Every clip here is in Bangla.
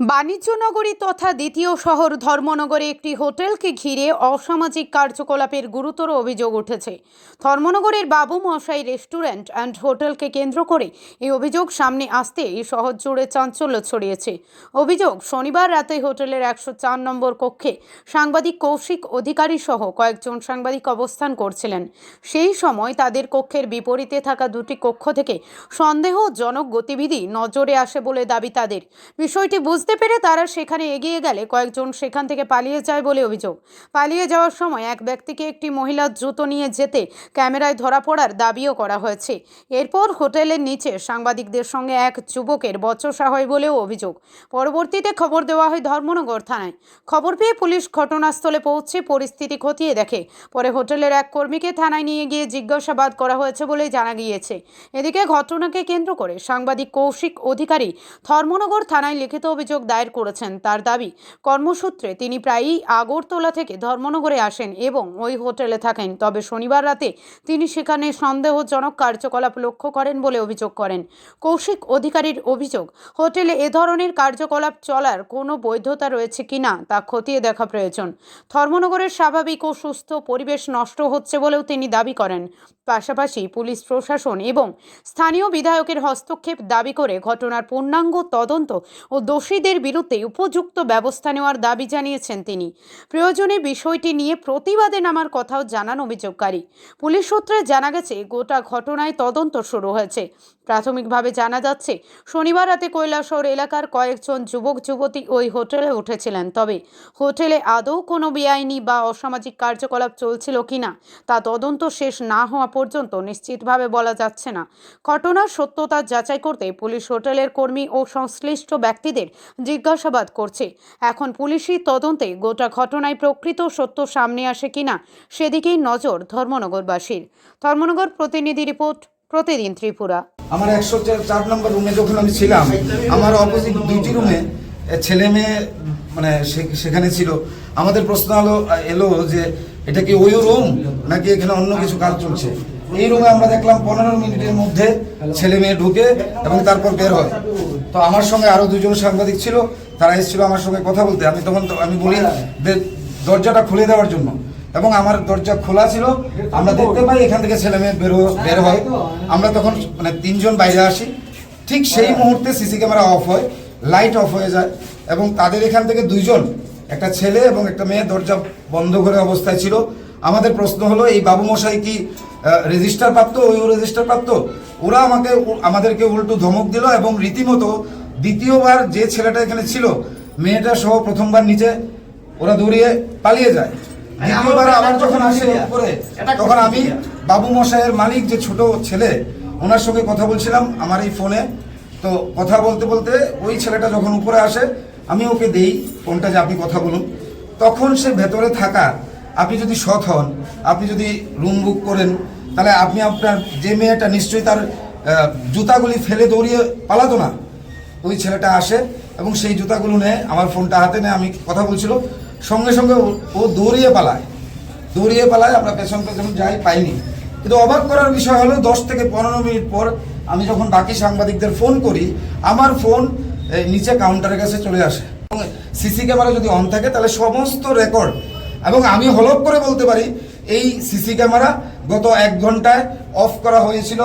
বাণিজ্যনগরী তথা দ্বিতীয় শহর ধর্মনগরে একটি হোটেলকে ঘিরে অসামাজিক কার্যকলাপের গুরুতর অভিযোগ উঠেছে। ধর্মনগরের বাবু মশাই রেস্টুরেন্ট অ্যান্ড হোটেলকে কেন্দ্র করে এই অভিযোগ সামনে আসতে এই শহর জুড়ে চাঞ্চল্য ছড়িয়েছে। অভিযোগ, শনিবার রাতে হোটেলের 104 নম্বর কক্ষে সাংবাদিক কৌশিক অধিকারী সহ কয়েকজন সাংবাদিক অবস্থান করছিলেন। সেই সময় তাদের কক্ষের বিপরীতে থাকা দুটি কক্ষ থেকে সন্দেহজনক গতিবিধি নজরে আসে বলে দাবি তাদের। বিষয়টি বুঝতে পেরে তারা সেখানে এগিয়ে গেলে কয়েকজন সেখান থেকে পালিয়ে যায় বলে অভিযোগ। পালিয়ে যাওয়ার সময় এক ব্যক্তিকে একটি মহিলার জুতো নিয়ে যেতে ক্যামেরায় ধরা পড়ার দাবিও করা হয়েছে। এরপর হোটেলের নিচে সাংবাদিকদের সঙ্গে এক যুবকের বচসা হয় বলেও অভিযোগ। পরবর্তীতে খবর দেওয়া হয় ধর্মনগর থানায়। খবর পেয়ে পুলিশ ঘটনাস্থলে পৌঁছে পরিস্থিতি খতিয়ে দেখে। পরে হোটেলের এক কর্মীকে থানায় নিয়ে গিয়ে জিজ্ঞাসাবাদ করা হয়েছে বলে জানা গিয়েছে। এদিকে ঘটনাকে কেন্দ্র করে সাংবাদিক কৌশিক অধিকারী ধর্মনগর থানায় লিখিত অভিযোগ দায়ের করেছেন। তার দাবি, কর্মসূত্রে তিনি প্রায়ই আগরতলা থেকে ধর্মনগরে আসেন এবং ওই হোটেলে থাকেন। তবে শনিবার রাতে তিনি সেখানে সন্দেহজনক কার্যকলাপ লক্ষ্য করেন বলে অভিযোগ করেন। কৌশিক অধিকারীর অভিযোগ, হোটেলে এ ধরনের কার্যকলাপ চলার কোনো বৈধতা রয়েছে কিনা তা খতিয়ে দেখা প্রয়োজন। ধর্মনগরের স্বাভাবিক ও সুস্থ পরিবেশ নষ্ট হচ্ছে বলেও তিনি দাবি করেন। পাশাপাশি পুলিশ প্রশাসন এবং স্থানীয় বিধায়কের হস্তক্ষেপ দাবি করে ঘটনার পূর্ণাঙ্গ তদন্ত ও দোষীদের বিরুদ্ধে উপযুক্ত ব্যবস্থা নেওয়ার দাবি জানিয়েছেন তিনি। প্রয়োজনে বিষয়টি নিয়ে প্রতিবাদে নামার কথাও জানান অভিযোগকারী। পুলিশ সূত্রে জানা গেছে, গোটা ঘটনায় তদন্ত শুরু হয়েছে। প্রাথমিকভাবে জানা যাচ্ছে, শনিবার রাতে কৈলাসহর এলাকার কয়েকজন যুবক যুবতী ওই হোটেলে উঠেছিলেন। তবে হোটেলে আদৌ কোনো বেআইনি বা অসামাজিক কার্যকলাপ চলছিল কিনা তা তদন্ত শেষ না হওয়া পর্যন্ত নিশ্চিতভাবে বলা যাচ্ছে না। ঘটনার সত্যতা যাচাই করতে পুলিশ হোটেলের কর্মী ও সংশ্লিষ্ট ব্যক্তিদের জিজ্ঞাসাবাদ করছে। এখন পুলিশি তদন্তে গোটা ঘটনায় প্রকৃত সত্য সামনে আসে কিনা সেদিকেই নজর ধর্মনগরবাসীর। ধর্মনগর প্রতিনিধি রিপোর্ট, প্রতিদিন ত্রিপুরা। আমার 104 নম্বর রুমে যখন আমি ছিলাম, আমার অপোজিট দুইটি রুমে ছেলে মেয়ে মানে সেখানে ছিল। আমাদের প্রশ্ন এলো যে এটা কি ওই রুম নাকি এখানে অন্য কিছু কাজ চলছে। এই রুমে আমরা দেখলাম 15 মিনিটের মধ্যে ছেলে মেয়ে ঢুকে এবং তারপর বের হয়। তো আমার সঙ্গে আরো দুজন সাংবাদিক ছিল, তারা এসেছিল আমার সঙ্গে কথা বলতে। আমি বলি দরজাটা খুলে দেওয়ার জন্য, এবং আমার দরজা খোলা ছিল। আমরা দেখতে পাই এখান থেকে ছেলে মেয়ে বের হয়। আমরা তখন মানে 3 জন বাইরে আসি। ঠিক সেই মুহূর্তে সিসি ক্যামেরা অফ হয়, লাইট অফ হয়ে যায়, এবং তাদের এখান থেকে 2 জন, একটা ছেলে এবং একটা মেয়ে দরজা বন্ধ করে অবস্থায় ছিল। আমাদের প্রশ্ন হলো, এই বাবু মশাই কি রেজিস্টার প্রাপ্ত, ওই রেজিস্টার প্রাপ্ত? ওরা আমাদেরকে উল্টো ধমক দিল এবং রীতিমতো দ্বিতীয়বার যে ছেলেটা এখানে ছিল, মেয়েটা সহ প্রথমবার নিচে ওরা দৌড়িয়ে পালিয়ে যায়। দ্বিতীয়বার আবার যখন আসে উপরে, তখন আমি বাবু মশাইয়ের মালিক যে ছোট ছেলে, ওনার সঙ্গে কথা বলছিলাম আমার এই ফোনে। তো কথা বলতে বলতে ওই ছেলেটা যখন উপরে আসে, আমি ওকে দেই ফোনটা যে আপনি কথা বলুন। তখন সে ভেতরে থাকা, আপনি যদি সৎ হন, আপনি যদি রুম বুক করেন, তাহলে আপনি আপনার যে মেয়েটা নিশ্চয়ই তার জুতাগুলি ফেলে দৌড়িয়ে পালাতো না। ওই ছেলেটা আসে এবং সেই জুতাগুলো নেয়, আমার ফোনটা হাতে নেয়, আমি কথা বলছিল, সঙ্গে সঙ্গে ও দৌড়িয়ে পালায়। আমরা পেছন যাই, পাইনি। কিন্তু অবাক করার বিষয় হলো, 10 থেকে 15 মিনিট পর আমি যখন বাকি সাংবাদিকদের ফোন করি, আমার ফোন নিচে কাউন্টারের কাছে চলে আসে। সিসি ক্যামেরা যদি অন থাকে তাহলে সমস্ত রেকর্ড, এবং আমি হলফ করে বলতে পারি এই সিসি ক্যামেরা গত 1 ঘন্টায় অফ করা হয়েছিল,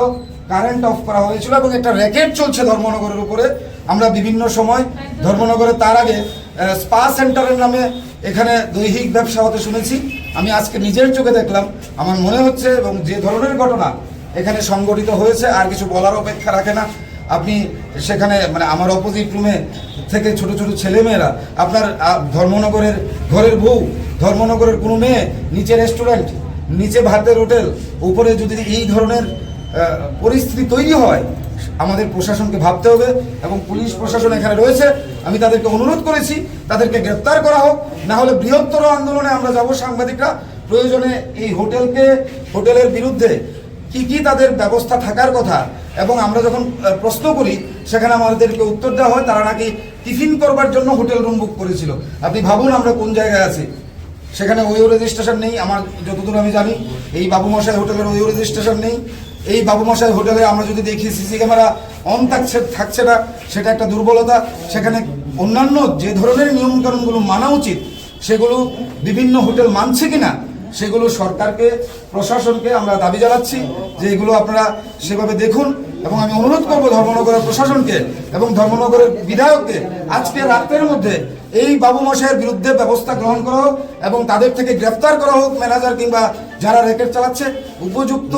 কারেন্ট অফ করা হয়েছিল, এবং একটা র্যাকেট চলছে ধর্মনগরের উপরে। আমরা বিভিন্ন সময় ধর্মনগরে তার আগে স্পা সেন্টারের নামে এখানে দৈহিক ব্যবসা হতে শুনেছি। আমি আজকে নিজের চোখে দেখলাম। আমার মনে হচ্ছে, এবং যে ধরনের ঘটনা এখানে সংঘটিত হয়েছে, আর কিছু বলার অপেক্ষা রাখে না। আপনি সেখানে মানে আমার অপোজিট রুমে থেকে ছোট ছোট ছেলেমেয়েরা, আপনার ধর্মনগরের ঘরের বউ, ধর্মনগরের কোনো মেয়ে, নিচে রেস্টুরেন্ট, নিচে ভাতের হোটেল, উপরে যদি এই ধরনের পরিস্থিতি তৈরি হয়, আমাদের প্রশাসনকে ভাবতে হবে। এবং পুলিশ প্রশাসন এখানে রয়েছে, আমি তাদেরকে অনুরোধ করেছি তাদেরকে গ্রেপ্তার করা হোক, না হলে বৃহত্তর আন্দোলনে আমরা যাব। সাংবাদিকরা প্রয়োজনে এই হোটেলের বিরুদ্ধে কি তাদের ব্যবস্থা থাকার কথা, এবং আমরা যখন প্রশ্ন করি সেখানে আমাদেরকে উত্তর দেওয়া হয় তারা নাকি টিফিন করবার জন্য হোটেল রুম বুক করেছিল। আপনি ভাবুন আমরা কোন জায়গায় আছি। সেখানে ওই রেজিস্ট্রেশন নেই, আমার যতদূর আমি জানি এই বাবু মশাই হোটেলের ওই রেজিস্ট্রেশন নেই। এই বাবু মশাই হোটেলে আমরা যদি দেখি সিসি ক্যামেরা অন থাকছে না, সেটা একটা দুর্বলতা। সেখানে অন্যান্য যে ধরনের নিয়মকানুনগুলো মানা উচিত সেগুলো বিভিন্ন হোটেল মানছে কিনা সেগুলো সরকারকে, প্রশাসনকে আমরা দাবি জানাচ্ছি যে এগুলো আপনারা সেভাবে দেখুন। এবং আমি অনুরোধ করবো ধর্মনগরের প্রশাসনকে এবং ধর্মনগরের বিধায়ককে আজকে রাতের মধ্যে এই বাবু মশাইয়ের বিরুদ্ধে ব্যবস্থা গ্রহণ করা হোক এবং তাদের থেকে গ্রেফতার করা হোক, ম্যানেজার কিংবা যারা র্যাকেট চালাচ্ছে। উপযুক্ত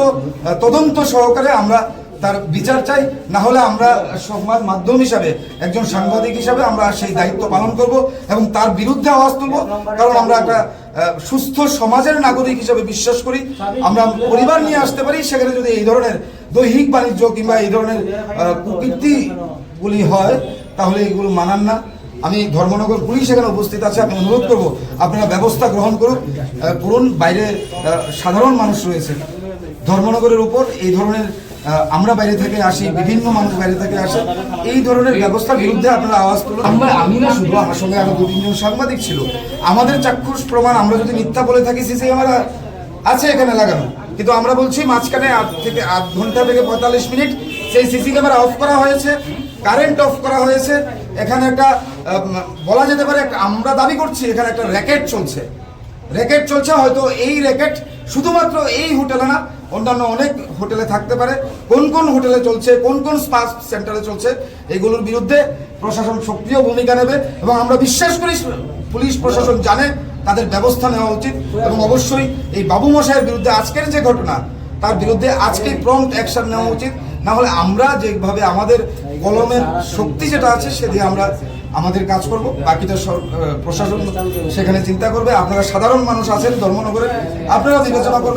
তদন্ত সহকারে আমরা তার বিচার চাই, না হলে আমরা সংবাদ মাধ্যম হিসাবে, একজন সাংবাদিক হিসাবে আমরা সেই দায়িত্ব পালন করব এবং তার বিরুদ্ধে আওয়াজ তুলব। কারণ আমরা একটা সুস্থ সমাজের নাগরিক হিসাবে বিশ্বাস করি। আমরা পরিবার নিয়ে আসতে পারি, সেখানে যদি এই ধরনের দৈহিক বাণিজ্য কিংবা এই ধরনের কুকীর্তিগুলি হয় তাহলে এগুলো মানান না। আমি ধর্মনগর পুলিশ এখানে উপস্থিত আছে, আমি অনুরোধ করব আপনারা ব্যবস্থা গ্রহণ করুন। বাইরে সাধারণ মানুষ রয়েছে ধর্মনগরের উপর, এই ধরনের আমরা বাইরে থেকে আসি, বিভিন্ন মানুষ বাইরে থেকে আসে, এই ধরনের ব্যবস্থার বিরুদ্ধে আপনারা আওয়াজ তুলুন। আমি না শুধু, আমার সঙ্গে আরো 2-3 জন সাংবাদিক ছিল। আমাদের চাক্ষুষ প্রমাণ, আমরা যদি মিথ্যা বলে থাকি সিসি ক্যামেরা আছে এখানে লাগানো, কিন্তু আমরা বলছি মাঝখানে আধ ঘন্টা থেকে 45 মিনিট সেই সিসি ক্যামেরা অফ করা হয়েছে, কারেন্ট অফ করা হয়েছে। এখানে একটা বলা যেতে পারে, আমরা দাবি করছি এখানে একটা র্যাকেট চলছে। হয়তো এই র্যাকেট শুধুমাত্র এই হোটেলে না, অন্যান্য অনেক হোটেলে থাকতে পারে। কোন কোন হোটেলে চলছে, কোন কোন স্পা সেন্টারে চলছে, এগুলোর বিরুদ্ধে প্রশাসন সক্রিয় ভূমিকা নেবে এবং আমরা বিশ্বাস করি পুলিশ প্রশাসন জানে তাদের ব্যবস্থা নেওয়া উচিত। এবং অবশ্যই এই বাবু মশাইয়ের বিরুদ্ধে আজকের যে ঘটনা, তার বিরুদ্ধে আজকেই প্রম্পট অ্যাকশন নেওয়া উচিত। না হলে আমরা যেভাবে আমাদের কলমের শক্তি যেটা আছে সে দিয়ে আমরা আমাদের কাজ করব, বাকিটা প্রশাসন সেখানে চিন্তা করবে। আপনারা সাধারণ মানুষ আছেন ধর্মনগরে, আপনারা বিবেচনা করবেন।